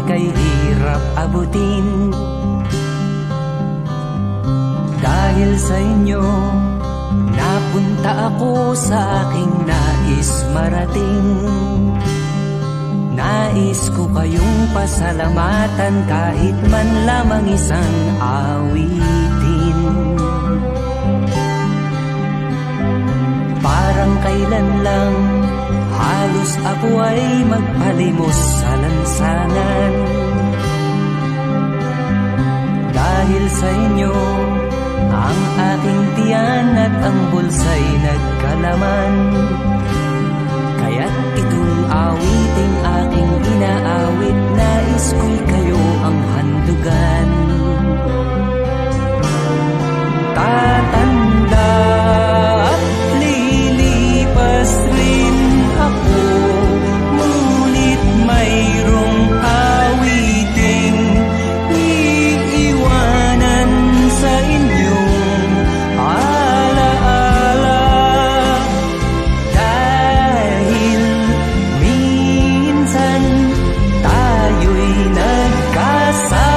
ako'y kay hirap abutin. Dahil sa inyo, napunta ako sa aking nais marating. Nais ko kayong pasalamatan kahit man lamang isang awitin. Parang kailan lang halos ako ay magpalimos sa lansangan. Dahil sa inyo, ang aking tiyan at ang bulsa'y nagkalaman. Kaya't itong awiting aking inaawit, nais ko'y kayo ang handugan. Tatanda at lilipas rin ako, ngunit mayroong awiting iiwanan sa inyong alaala. Dahil minsan tayo'y nagkasama.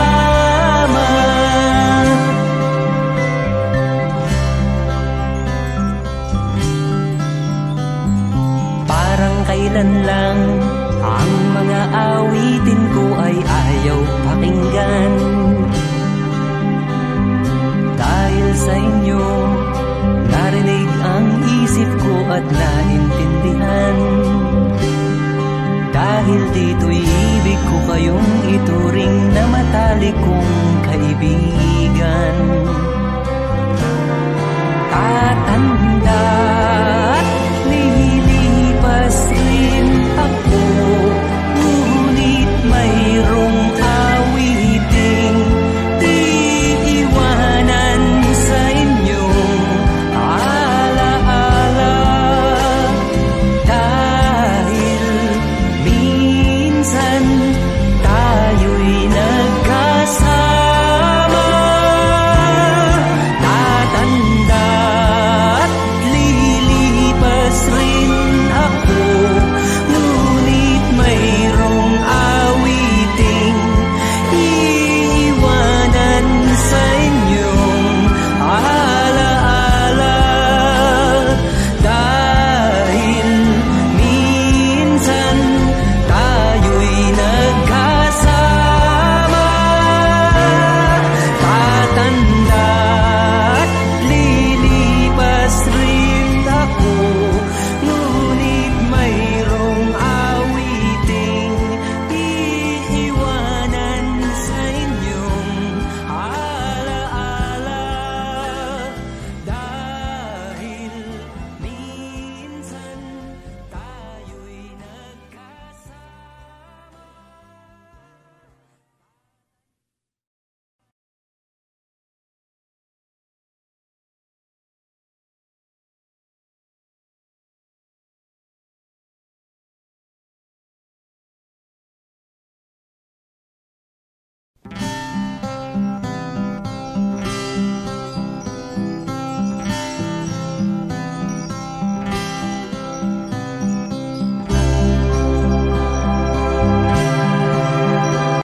Parang kailan lang ang mga awitin ko ay ayaw pakinggan. Dahil sa inyo,